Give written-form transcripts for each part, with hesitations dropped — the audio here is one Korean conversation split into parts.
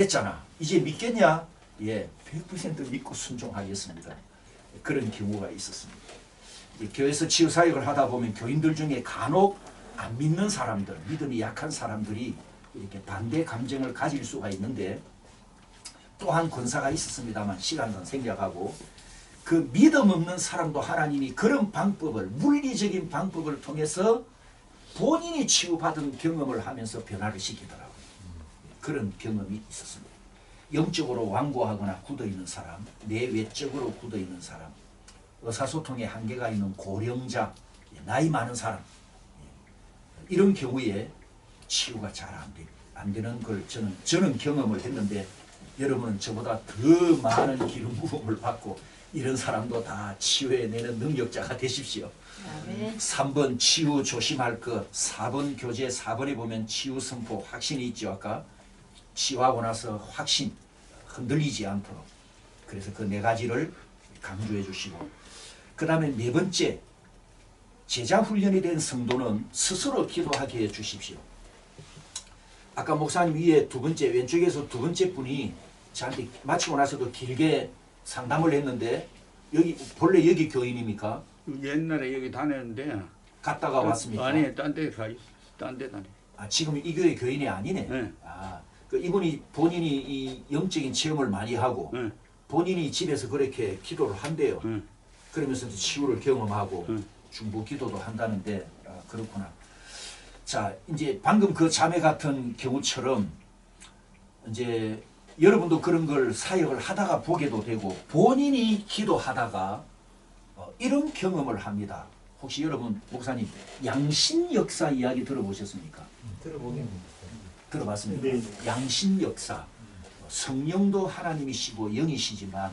했잖아. 이제 믿겠냐? 예, 100% 믿고 순종하겠습니다. 그런 경우가 있었습니다. 교회에서 치유사역을 하다 보면 교인들 중에 간혹 안 믿는 사람들, 믿음이 약한 사람들이 이렇게 반대 감정을 가질 수가 있는데, 또한 권사가 있었습니다만 시간은 생략하고, 그 믿음 없는 사람도 하나님이 그런 방법을, 물리적인 방법을 통해서 본인이 치유받은 경험을 하면서 변화를 시키더라고요. 그런 경험이 있었습니다. 영적으로 완고하거나 굳어있는 사람, 내외적으로 굳어있는 사람, 의사소통에 한계가 있는 고령자, 나이 많은 사람, 이런 경우에 치유가 잘 안 되는 걸 저는 경험을 했는데, 여러분은 저보다 더 많은 기름 부음을 받고 이런 사람도 다 치유해내는 능력자가 되십시오. 네. 3번 치유 조심할 것, 4번 교재 4번에 보면 치유 선포 확신이 있죠. 아까 치유하고 나서 확신, 흔들리지 않도록. 그래서 그 네 가지를 강조해 주시고, 그 다음에 네 번째, 제자 훈련이 된 성도는 스스로 기도하게 해 주십시오. 아까 목사님 위에 두 번째, 왼쪽에서 두 번째 분이 저한테 마치고 나서도 길게 상담을 했는데, 여기 본래 여기 교인입니까? 옛날에 여기 다녔는데 갔다가 왔습니까? 아니, 딴 데 다녀. 아, 지금 이 교회 교인이 아니네. 네. 아, 그 이분이 본인이 이 영적인 체험을 많이 하고 네. 본인이 집에서 그렇게 기도를 한대요. 네. 그러면서 치유를 경험하고 네. 중보 기도도 한다는데, 아, 그렇구나. 자, 이제 방금 그 자매 같은 경우처럼 이제 여러분도 그런 걸 사역을 하다가 보게도 되고, 본인이 기도하다가 이런 경험을 합니다. 혹시 여러분, 목사님, 양신 역사 이야기 들어보셨습니까? 들어봤습니까? 네. 양신 역사. 성령도 하나님이시고 영이시지만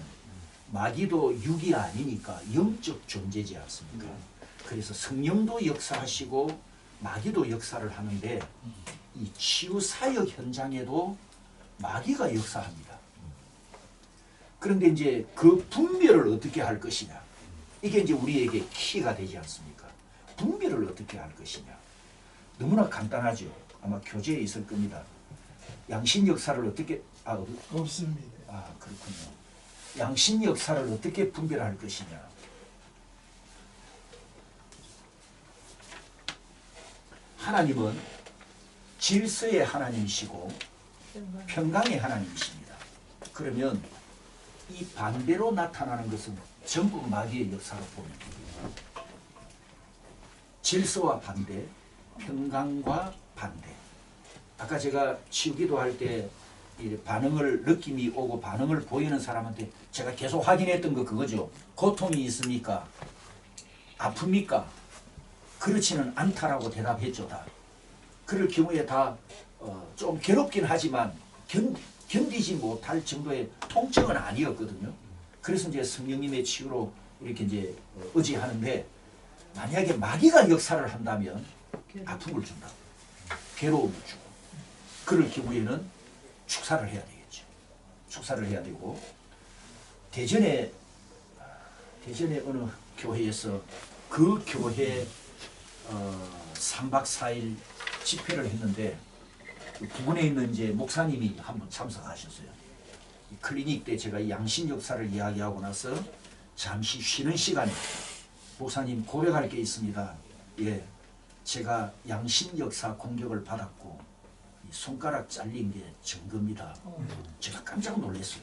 마귀도 육이 아니니까 영적 존재지 않습니까? 그래서 성령도 역사하시고 마귀도 역사를 하는데, 이 치유 사역 현장에도 마귀가 역사합니다. 그런데 이제 그 분별을 어떻게 할 것이냐, 이게 이제 우리에게 키가 되지 않습니까? 분별을 어떻게 할 것이냐. 너무나 간단하죠. 아마 교재에 있을 겁니다. 양신 역사를 어떻게 없습니다. 그렇군요. 양신 역사를 어떻게 분별할 것이냐. 하나님은 질서의 하나님이시고 평강의 하나님이십니다. 그러면 이 반대로 나타나는 것은 전부 마귀의 역사로 보면 됩니다. 질서와 반대, 평강과 반대. 아까 제가 치유기도 할 때 반응을, 느낌이 오고 반응을 보이는 사람한테 제가 계속 확인했던 거 그거죠. 고통이 있습니까? 아픕니까? 그렇지는 않다라고 대답했죠. 다. 그럴 경우에 다 좀 괴롭긴 하지만 견디지 못할 정도의 통증은 아니었거든요. 그래서 이제 성령님의 치유로 이렇게 이제 의지하는데, 만약에 마귀가 역사를 한다면 아픔을 준다. 괴로움을 주고. 그럴 경우에는 축사를 해야 되겠죠. 축사를 해야 되고, 대전에 어느 교회에서 그 교회 3박 4일 집회를 했는데, 부근에 있는 이제 목사님이 한번 참석하셨어요. 클리닉 때 제가 양신 역사를 이야기하고 나서 잠시 쉬는 시간에, 목사님 고백할 게 있습니다. 예, 제가 양신 역사 공격을 받았고 손가락 잘린 게 증거입니다. 제가 깜짝 놀랐어요.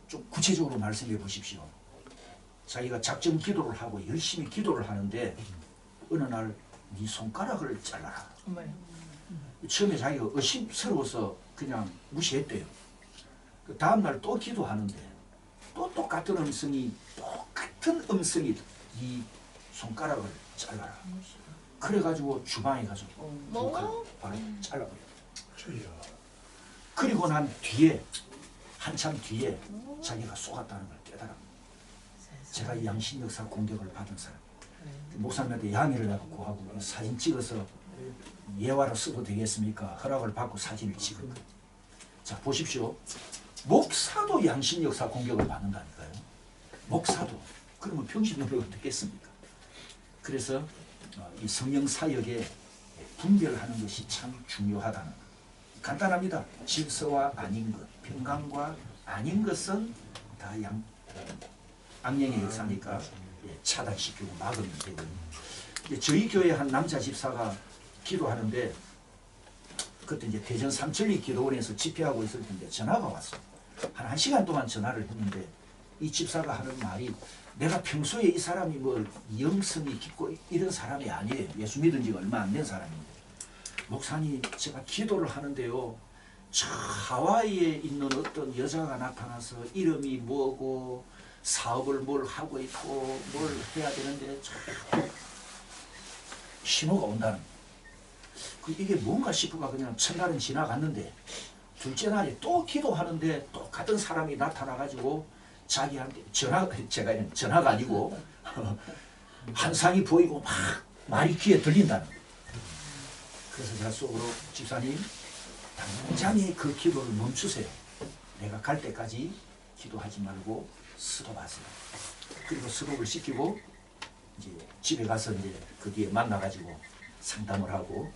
좀 구체적으로 말씀해 보십시오. 자기가 작정 기도를 하고 열심히 기도를 하는데 어느 날 네 손가락을 잘라라. 처음에 자기가 의심스러워서 그냥 무시했대요. 그 다음날 또 기도하는데 또 똑같은 음성이 네 손가락을 잘라라. 그래가지고 주방에 가서 바로 잘라버려. 그리고 난 뒤에, 한참 뒤에 자기가 속았다는 걸 깨달았습니다. 제가 이 양신 역사 공격을 받은 사람, 목사님한테 양해를 갖고 하고 사진 찍어서 예화로 써도 되겠습니까? 허락을 받고 사진을 찍은 거예요. 자, 보십시오. 목사도 양신 역사 공격을 받는다니까요. 목사도. 그러면 병신으로 어떻겠습니까? 그래서 이 성령 사역에 분별하는 것이 참 중요하다는 간단합니다. 질서와 아닌 것, 평강과 아닌 것은 다 악령의 역사니까 차단시키고 막으면 되거든요. 저희 교회 한 남자 집사가 기도하는데 그때 이제 대전 삼천리 기도원에서 집회하고 있을 텐데 전화가 왔어. 한 1시간 동안 전화를 했는데 이 집사가 하는 말이 내가 평소에 이 사람이 뭐 영성이 깊고 이런 사람이 아니에요. 예수 믿은 지가 얼마 안 된 사람인데 목사님 제가 기도를 하는데요. 저 하와이에 있는 어떤 여자가 나타나서 이름이 뭐고 사업을 뭘 하고 있고 뭘 해야 되는데 자꾸 신호가 온다는 이게 뭔가 싶어가 그냥 첫날은 지나갔는데 둘째 날에 또 기도하는데 똑같은 사람이 나타나가지고 자기한테 전화가 아니고 환상이 보이고 막 말이 귀에 들린다는 거예요. 그래서 제가 속으로 집사님 당장에 그 기도를 멈추세요. 내가 갈 때까지 기도하지 말고 스톱하세요. 그리고 스톱을 시키고 이제 집에 가서 이제 그 뒤에 만나가지고 상담을 하고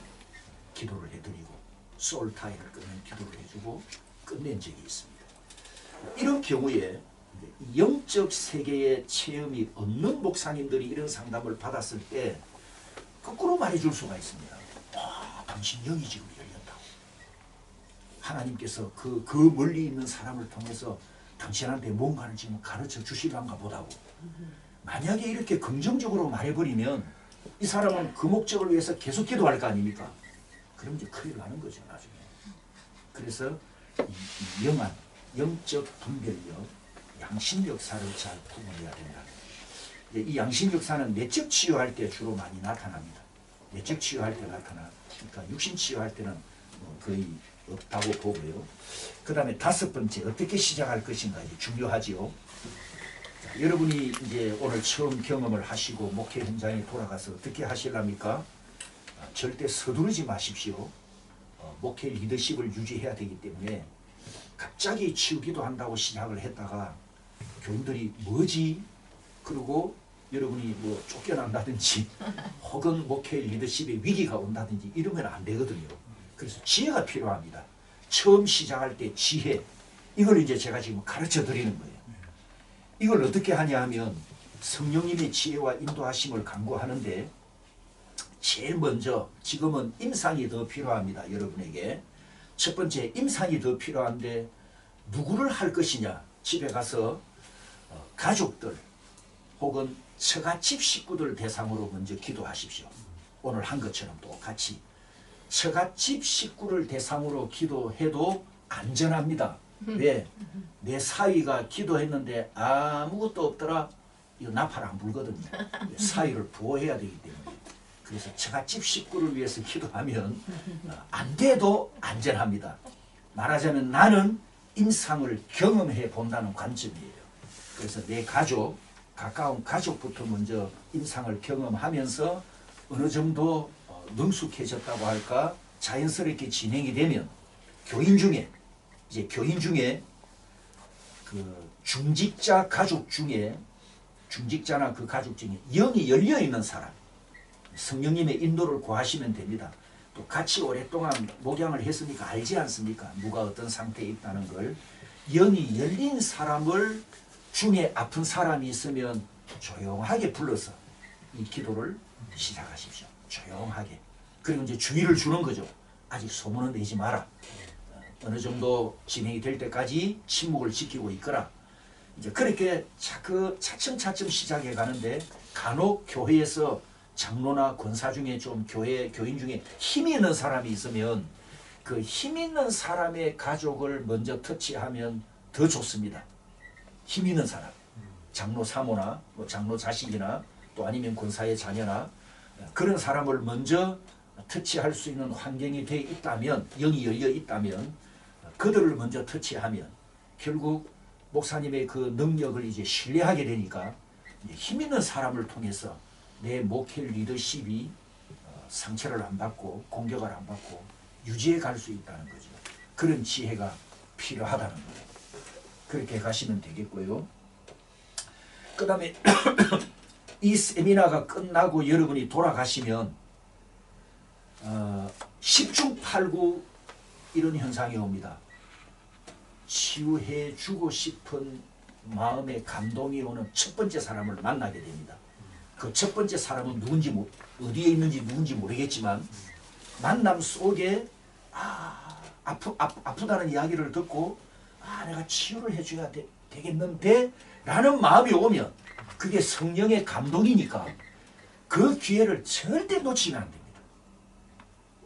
기도를 해드리고 소울타임을 끊는 기도를 해주고 끝낸 적이 있습니다. 이런 경우에 영적 세계의 체험이 없는 목사님들이 이런 상담을 받았을 때 거꾸로 말해줄 수가 있습니다. 당신 영이 지금 열렸다고. 하나님께서 그 멀리 있는 사람을 통해서 당신한테 뭔가를 지금 가르쳐 주시란가 보다고. 만약에 이렇게 긍정적으로 말해버리면 이 사람은 그 목적을 위해서 계속 기도할 거 아닙니까? 그럼 이제 큰일 나는 거죠 나중에. 그래서 이 영안, 영적 분별력, 양심 역사를 잘 구분해야 된다. 이 양심 역사는 내적 치유할 때 주로 많이 나타납니다. 내적 치유할 때 나타나. 그러니까 육신 치유할 때는 거의 없다고 보고요. 그 다음에 5번째 어떻게 시작할 것인가 이제 중요하지요. 자, 여러분이 이제 오늘 처음 경험을 하시고 목회 현장에 돌아가서 어떻게 하실랍니까? 절대 서두르지 마십시오. 목회 리더십을 유지해야 되기 때문에 갑자기 치우기도 한다고 시작을 했다가 교인들이 뭐지? 그리고 여러분이 뭐 쫓겨난다든지 혹은 목회 리더십에 위기가 온다든지 이러면 안 되거든요. 그래서 지혜가 필요합니다. 처음 시작할 때 지혜, 이걸 이제 제가 지금 가르쳐 드리는 거예요. 이걸 어떻게 하냐 하면 성령님의 지혜와 인도하심을 간구하는데 제일 먼저 지금은 임상이 더 필요합니다. 여러분에게. 첫 번째 임상이 더 필요한데 누구를 할 것이냐. 집에 가서 가족들 혹은 처갓집 식구들 대상으로 먼저 기도하십시오. 오늘 한 것처럼 똑같이 처갓집 식구를 대상으로 기도해도 안전합니다. 왜? 내 사위가 기도했는데 아무것도 없더라. 이거 나팔 안 불거든요. 사위를 보호해야 되기 때문에. 그래서 처갓집 식구를 위해서 기도하면 안 돼도 안전합니다. 말하자면 나는 임상을 경험해 본다는 관점이에요. 그래서 내 가족, 가까운 가족부터 먼저 임상을 경험하면서 어느 정도 능숙해졌다고 할까 자연스럽게 진행이 되면 교인 중에 그 중직자 가족 중에 중직자나 그 가족 중에 영이 열려 있는 사람 성령님의 인도를 구하시면 됩니다. 또 같이 오랫동안 목양을 했으니까 알지 않습니까? 누가 어떤 상태에 있다는 걸. 영이 열린 사람을 중에 아픈 사람이 있으면 조용하게 불러서 이 기도를 시작하십시오. 조용하게. 그리고 이제 주의를 주는 거죠. 아직 소문은 내지 마라. 어느 정도 진행이 될 때까지 침묵을 지키고 있거라. 이제 그렇게 차츰차츰 시작해 가는데 간혹 교회에서 장로나 권사 중에 좀 교인 중에 힘이 있는 사람이 있으면 그 힘 있는 사람의 가족을 먼저 터치하면 더 좋습니다. 힘 있는 사람, 장로 사모나 뭐 장로 자식이나 또 아니면 권사의 자녀나 그런 사람을 먼저 터치할 수 있는 환경이 되어 있다면, 영이 열려 있다면 그들을 먼저 터치하면 결국 목사님의 그 능력을 이제 신뢰하게 되니까 힘 있는 사람을 통해서 내 목회 리더십이 상처를 안 받고 공격을 안 받고 유지해 갈 수 있다는 거죠. 그런 지혜가 필요하다는 거예요. 그렇게 가시면 되겠고요. 그 다음에 이 세미나가 끝나고 여러분이 돌아가시면 10중 8구 이런 현상이 옵니다. 치유해 주고 싶은 마음의 감동이 오는 첫 번째 사람을 만나게 됩니다. 그 첫 번째 사람은 누군지 어디에 있는지 누군지 모르겠지만 만남 속에 아프다는 이야기를 듣고 내가 치유를 해줘야 되겠는데 라는 마음이 오면 그게 성령의 감동이니까 그 기회를 절대 놓치면 안 됩니다.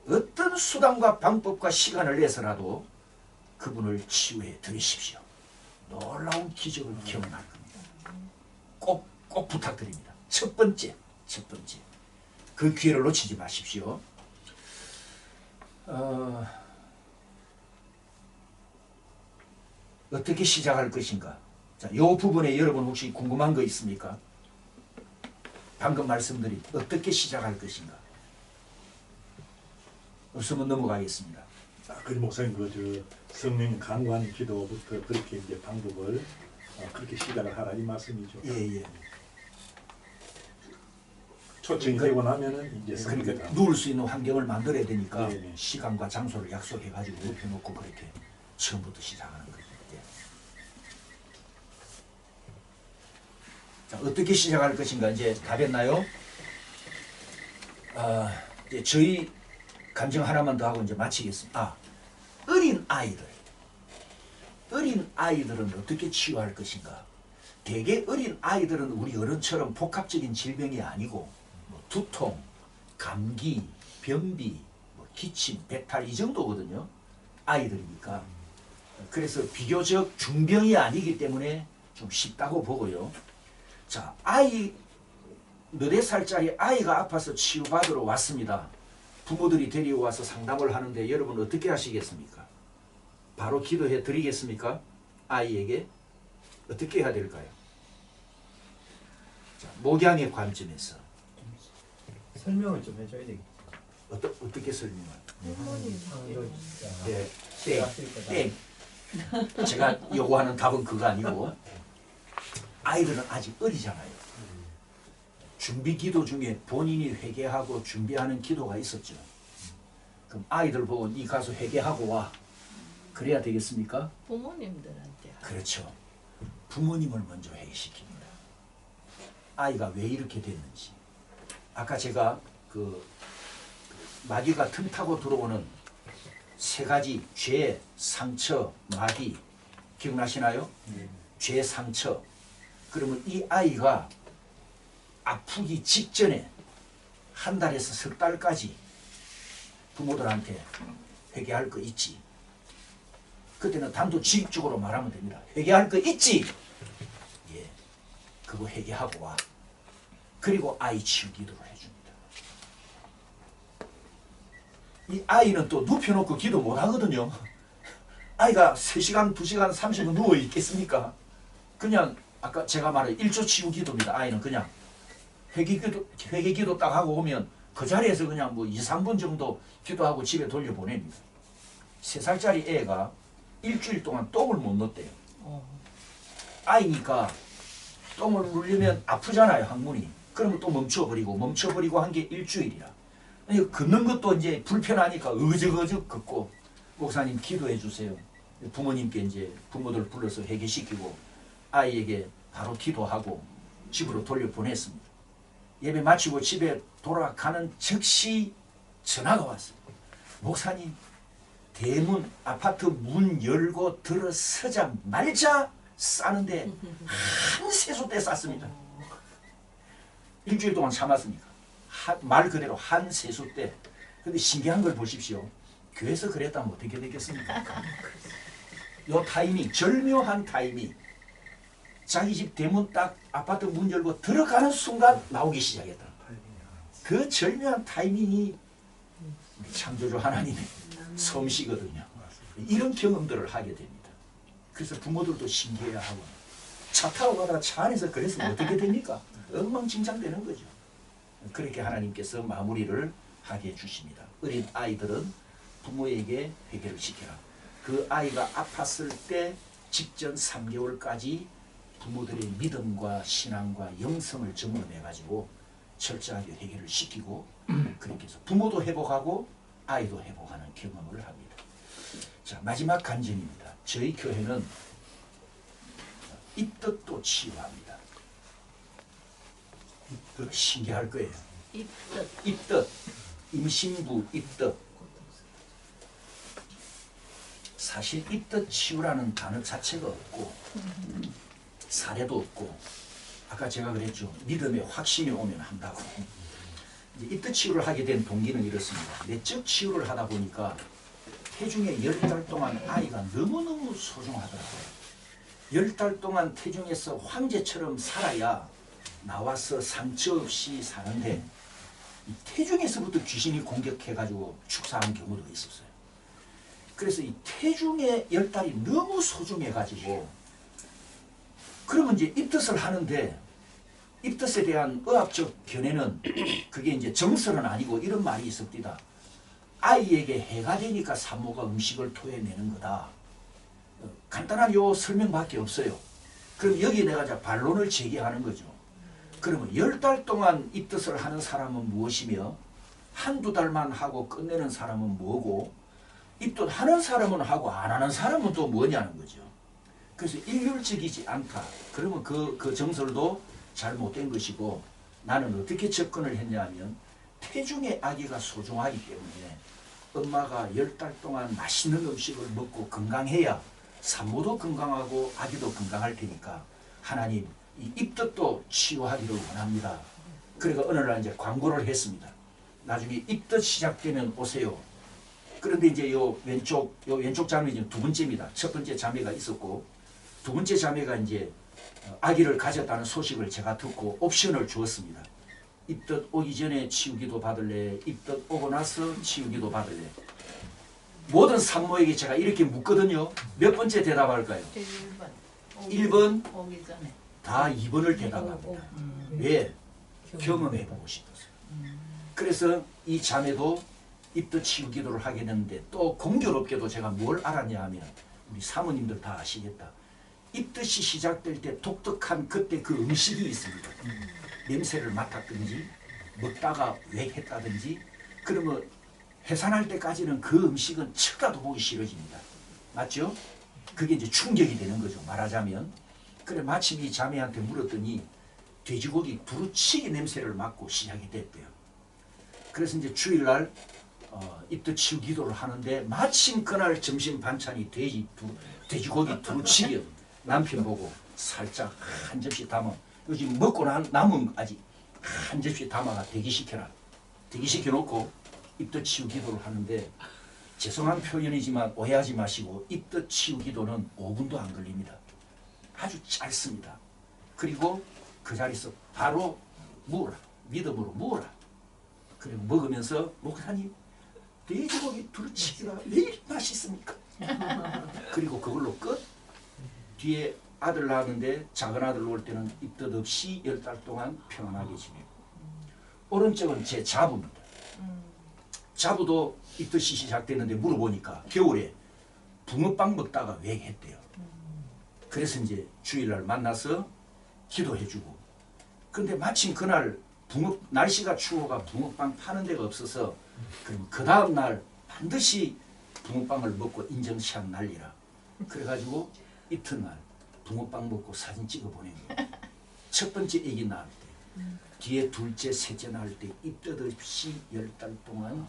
어떤 수단과 방법과 시간을 내서라도 그분을 치유해 드리십시오. 놀라운 기적을 경험할 겁니다. 꼭 부탁드립니다. 첫 번째 그 기회를 놓치지 마십시오. 어떻게 시작할 것인가? 자, 이 부분에 여러분 혹시 궁금한 거 있습니까? 방금 말씀드린 어떻게 시작할 것인가? 없으면 넘어가겠습니다. 그 목사님 성령 강구하는 기도부터 그렇게 이제 방법을 그렇게 시작을 하라 이 말씀이죠. 예. 초청이 되고 나면은 이제 그러니까 누울 수 있는 환경을 만들어야 되니까 네네. 시간과 장소를 약속해 가지고 눕혀놓고 그렇게 처음부터 시작하는 거죠. 예. 자, 어떻게 시작할 것인가 이제 다 됐나요? 이제 저희 감정 하나만 더 하고 이제 마치겠습니다. 어린 아이들은 어떻게 치유할 것인가? 대개 어린 아이들은 우리 어른처럼 복합적인 질병이 아니고 두통, 감기, 변비, 기침, 배탈 이 정도거든요. 아이들이니까. 그래서 비교적 중병이 아니기 때문에 좀 쉽다고 보고요. 자, 몇몇 살짜리 아이가 아파서 치유받으러 왔습니다. 부모들이 데려와서 상담을 하는데 여러분 어떻게 하시겠습니까? 바로 기도해 드리겠습니까? 아이에게 어떻게 해야 될까요? 자, 목양의 관점에서 설명을 좀 해줘야 되겠죠. 어떻게 설명을? 네. 땡. 제가 요구하는 답은 그거 아니고 아이들은 아직 어리잖아요. 준비 기도 중에 본인이 회개하고 준비하는 기도가 있었죠. 그럼 아이들 보고 니 가서 회개하고 와. 그래야 되겠습니까? 부모님들한테. 그렇죠. 부모님을 먼저 회개시킵니다. 아이가 왜 이렇게 됐는지. 아까 제가 마귀가 틈타고 들어오는 세 가지 죄, 상처, 마귀 기억나시나요? 죄, 상처. 그러면 이 아이가 아프기 직전에 한 달에서 석 달까지 부모들한테 회개할 거 있지. 그때는 단도직입적으로 말하면 됩니다. 회개할 거 있지? 예, 그거 회개하고 와. 그리고 아이 치유 기도를 해줍니다. 이 아이는 또 눕혀놓고 기도 못 하거든요. 아이가 3시간, 2시간, 3시간 누워 있겠습니까? 그냥 아까 제가 말한 1조 치유 기도입니다. 아이는 그냥 회개 기도 딱 하고 오면 그 자리에서 그냥 2, 3분 정도 기도하고 집에 돌려보냅니다. 3살짜리 애가 일주일 동안 똥을 못 넣었대요. 아이니까 똥을 누르면 아프잖아요, 항문이. 그러면 또 멈춰버리고 한 게 일주일이라. 걷는 것도 이제 불편하니까 어적어적 걷고, 목사님 기도해 주세요. 부모님께 이제 부모들 불러서 회개시키고 아이에게 바로 기도하고 집으로 돌려보냈습니다. 예배 마치고 집에 돌아가는 즉시 전화가 왔어요. 목사님, 대문 아파트 문 열고 들어서자마자 싸는데 한 세숫대 쌌습니다. 일주일 동안 참았으니까. 말 그대로 한 세숫대. 근데 신기한 걸 보십시오. 교회에서 그랬다면 어떻게 되겠습니까? 요 타이밍, 절묘한 타이밍. 자기 집 대문 딱 아파트 문 열고 들어가는 순간 나오기 시작했다. 그 절묘한 타이밍이 우리 창조주 하나님의 솜씨거든요. 이런 경험들을 하게 됩니다. 그래서 부모들도 신기해야 하고, 차 타고 가다가 차 안에서 그랬으면 어떻게 됩니까? 엉망진창 되는 거죠. 그렇게 하나님께서 마무리를 하게 해주십니다. 어린 아이들은 부모에게 회개를 시켜라. 그 아이가 아팠을 때 직전 3개월까지 부모들의 믿음과 신앙과 영성을 점검해가지고 철저하게 회개를 시키고, 그렇게 해서 부모도 회복하고 아이도 회복하는 경험을 합니다. 자, 마지막 간증입니다. 저희 교회는 입덧도 치유합니다. 신기할 거예요. 입덧, 임신부 입덧. 사실 입덧 치유라는 단어 자체가 없고 사례도 없고 아까 제가 그랬죠. 믿음에 확신이 오면 한다고. 이제 입덧 치유를 하게 된 동기는 이렇습니다. 내적 치유를 하다 보니까 태중에 10달 동안 아이가 너무너무 소중하더라고요. 10달 동안 태중에서 황제처럼 살아야 나와서 상처 없이 사는데 이 태중에서부터 귀신이 공격해가지고 축사한 경우도 있었어요. 그래서 이 태중의 10달이 너무 소중해가지고 그러면 이제 입덧을 하는데 입덧에 대한 의학적 견해는 그게 이제 정설은 아니고 이런 말이 있습니다. 아이에게 해가 되니까 산모가 음식을 토해내는 거다. 간단한 요 설명밖에 없어요. 그럼 여기 내가 이제 반론을 제기하는 거죠. 그러면 10달 동안 입덧을 하는 사람은 무엇이며 한두 달만 하고 끝내는 사람은 뭐고 입덧 하는 사람은 하고 안 하는 사람은 또 뭐냐는 거죠. 그래서 일률적이지 않다. 그러면 그 정설도 잘못된 것이고 나는 어떻게 접근을 했냐면 태중의 아기가 소중하기 때문에 엄마가 10달 동안 맛있는 음식을 먹고 건강해야 산모도 건강하고 아기도 건강할 테니까 하나님 이 입덧도 치유하기를 원합니다. 그러니까 어느 날 이제 광고를 했습니다. 나중에 입덧 시작되면 오세요. 그런데 이제 요 왼쪽 자매 이제 두 번째입니다. 첫 번째 자매가 있었고 두 번째 자매가 이제 아기를 가졌다는 소식을 제가 듣고 옵션을 주었습니다. 입덧 오기 전에 치유기도 받을래? 입덧 오고 나서 치유기도 받을래? 모든 산모에게 제가 이렇게 묻거든요. 몇 번째 대답할까요? 1번. 1번 오기 전에. 다 2번을 대답합니다. 왜? 경험해보고 싶어서. 그래서 이 자매도 입덧 치유 기도를 하게 됐는데 또 공교롭게도 제가 뭘 알았냐 하면 우리 사모님들 다 아시겠다. 입덧이 시작될 때 독특한 그때 그 음식이 있습니다. 냄새를 맡았든지 먹다가 왜 했다든지 그러면 해산할 때까지는 그 음식은 쳐다도 보기 싫어집니다. 맞죠? 그게 이제 충격이 되는 거죠. 말하자면. 그래 마침 이 자매한테 물었더니 돼지고기 두루치기 냄새를 맡고 시작이 됐대요. 그래서 이제 주일날 입덧 치유 기도를 하는데 마침 그날 점심 반찬이 돼지고기 두루치기 남편 보고 살짝 한 접시 담아 요즘 먹고 남은 아직 한 접시 담아가 대기시켜라. 대기시켜놓고 입덧 치유 기도를 하는데 죄송한 표현이지만 오해하지 마시고 입덧 치유 기도는 5분도 안 걸립니다. 아주 짧습니다. 그리고 그 자리에서 바로 무어라. 믿음으로 무어라. 그리고 먹으면서 목사님 돼지고기 두루치기가 왜 이렇게 맛있습니까? 그리고 그걸로 끝. 뒤에 아들 낳았는데 작은 아들 올 때는 입덧 없이 10달 동안 평안하게 지내고 오른쪽은 제 자부입니다. 자부도 입덧이 시작됐는데 물어보니까 겨울에 붕어빵 먹다가 외했대요. 그래서 이제 주일날 만나서 기도해주고 근데 마침 그날 날씨가 추워가 붕어빵 파는 데가 없어서 그럼 그 다음날 반드시 붕어빵을 먹고 인정샷 날리라. 그래가지고 이튿날 붕어빵 먹고 사진 찍어 보낸 거예요. 첫 번째 아기 낳을 때 뒤에 둘째 셋째 낳을 때 입덧 없이 10달 동안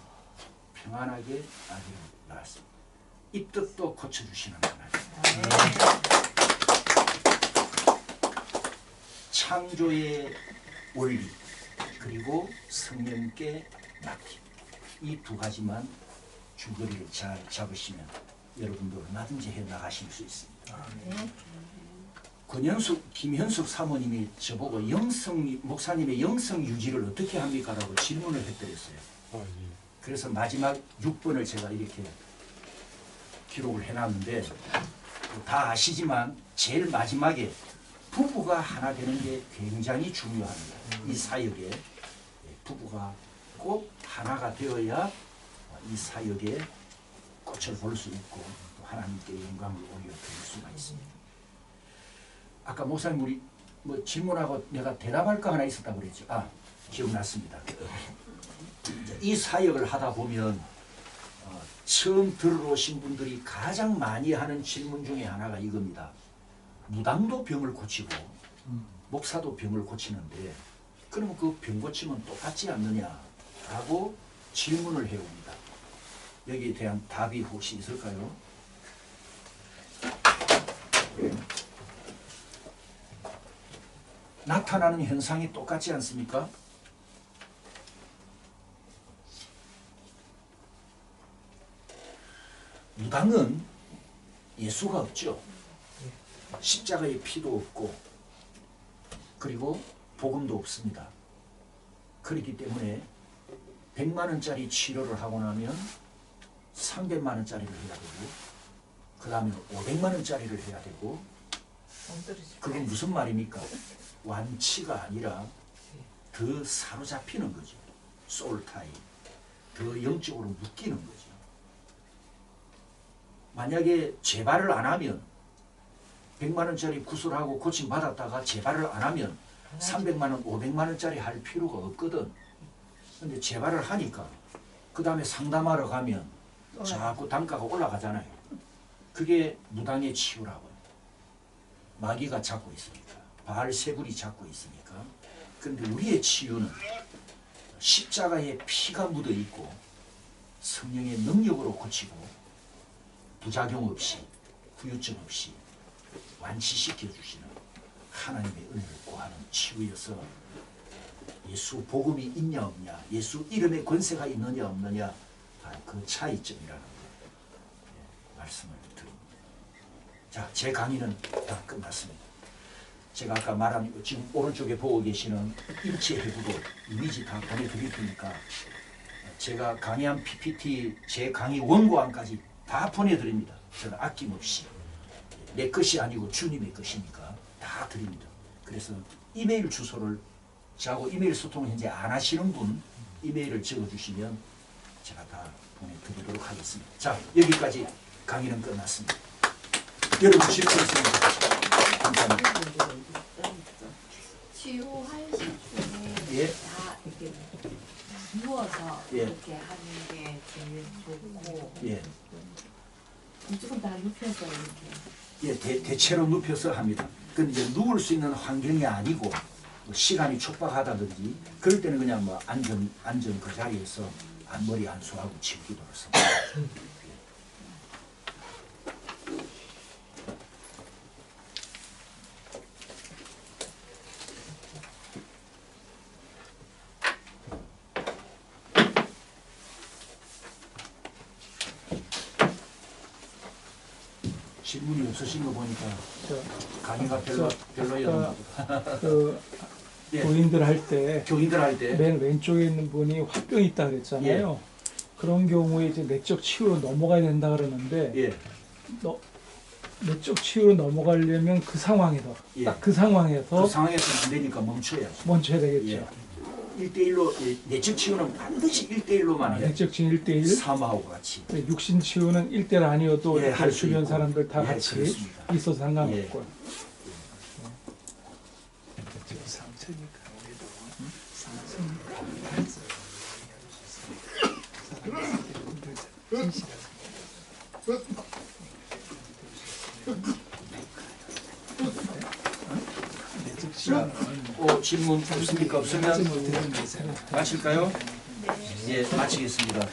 평안하게 아기를 낳았습니다. 입덧도 고쳐주시는 하나님. 창조의 원리 그리고 성령께 맡김 이 두 가지만 줄거리를 잘 잡으시면 여러분도 얼마든지 해 나가실 수 있습니다. 김현숙 사모님이 저보고 목사님의 영성 유지를 어떻게 합니까? 라고 질문을 했더랬어요. 그래서 마지막 6번을 제가 이렇게 기록을 해놨는데 다 아시지만 제일 마지막에 부부가 하나 되는 게 굉장히 중요합니다. 이 사역에 부부가 꼭 하나가 되어야 이 사역에 꽃을 볼 수 있고 또 하나님께 영광을 올려드릴 수가 있습니다. 아까 목사님 우리 뭐 질문하고 내가 대답할 거 하나 있었다고 그랬죠. 기억났습니다. 이 사역을 하다 보면 처음 들어오신 분들이 가장 많이 하는 질문 중에 하나가 이겁니다. 무당도 병을 고치고 목사도 병을 고치는데 그럼 그 병 고치면 똑같지 않느냐라고 질문을 해옵니다. 여기에 대한 답이 혹시 있을까요? 나타나는 현상이 똑같지 않습니까? 무당은 예수가 없죠. 십자가의 피도 없고 그리고 복음도 없습니다. 그렇기 때문에 100만 원짜리 치료를 하고 나면 300만 원짜리를 해야 되고 그 다음에 500만 원짜리를 해야 되고 그건 무슨 말입니까? 완치가 아니라 더 사로잡히는 거죠. 소울타입. 더 영적으로 묶이는 거죠. 만약에 재발을 안 하면 100만 원짜리 구슬하고 고침 받았다가 재발을 안 하면 300만 원, 500만 원짜리 할 필요가 없거든. 근데 재발을 하니까 그 다음에 상담하러 가면 자꾸 단가가 올라가잖아요. 그게 무당의 치유라고요. 마귀가 잡고 있으니까. 바알세불이 잡고 있으니까. 그런데 우리의 치유는 십자가에 피가 묻어 있고 성령의 능력으로 고치고 부작용 없이 후유증 없이 완치시켜 주시는 하나님의 은혜를 구하는 치유여서 예수 복음이 있냐 없냐, 예수 이름의 권세가 있느냐 없느냐, 그 차이점이라는 거 말씀을 드립니다. 자, 제 강의는 다 끝났습니다. 제가 아까 말한 지금 오른쪽에 보고 계시는 일체 해부도 이미지 다 보내드릴 테니까 제가 강의한 PPT 제 강의 원고안까지 다 보내드립니다. 저는 아낌없이 내 것이 아니고 주님의 것이니까 다 드립니다. 그래서 이메일 주소를 저하고 이메일 소통을 현재 안 하시는 분 이메일을 적어주시면 제가 다 보내드리도록 하겠습니다. 자, 여기까지 강의는 끝났습니다. 여러분 질문 있으면 감사합니다. 치유하실 때는 예. 다 이렇게 누워서 예. 이렇게 하는 게 제일 좋고 예, 무조건 다 눕혀서 이렇게 예, 대체로 눕혀서 합니다. 근데 이제 누울 수 있는 환경이 아니고 뭐 시간이 촉박하다든지 그럴 때는 그냥 뭐 안전 그 자리에서 머리 안수하고 치우기도를 씁니다. 질문이 없으신 거 보니까 강의가 별로였나 보다. 그 예. 교인들 할 때 교인들 할 때 맨 왼쪽에 있는 분이 화병이 있다 그랬잖아요. 그런 경우에 이제 내적 치유로 넘어가야 된다 그러는데 예, 내적 치유로 넘어가려면 그 상황에서 예. 딱 그 상황에서 그 상황에서는 안 되니까 멈춰야죠. 멈춰야 되겠죠. 예. 1대1로 내적 치유는 반드시 1대1로만 해요. 내적 치유 1대1, 사마하고 같이. 육신 치유는 1대1 아니어도 예, 이렇게 할수 주변 있고. 사람들 다 예, 같이 그렇습니다. 있어서 상관없고. 예. 질문 없습니까? 없으면 마칠까요? 예, 마치겠습니다.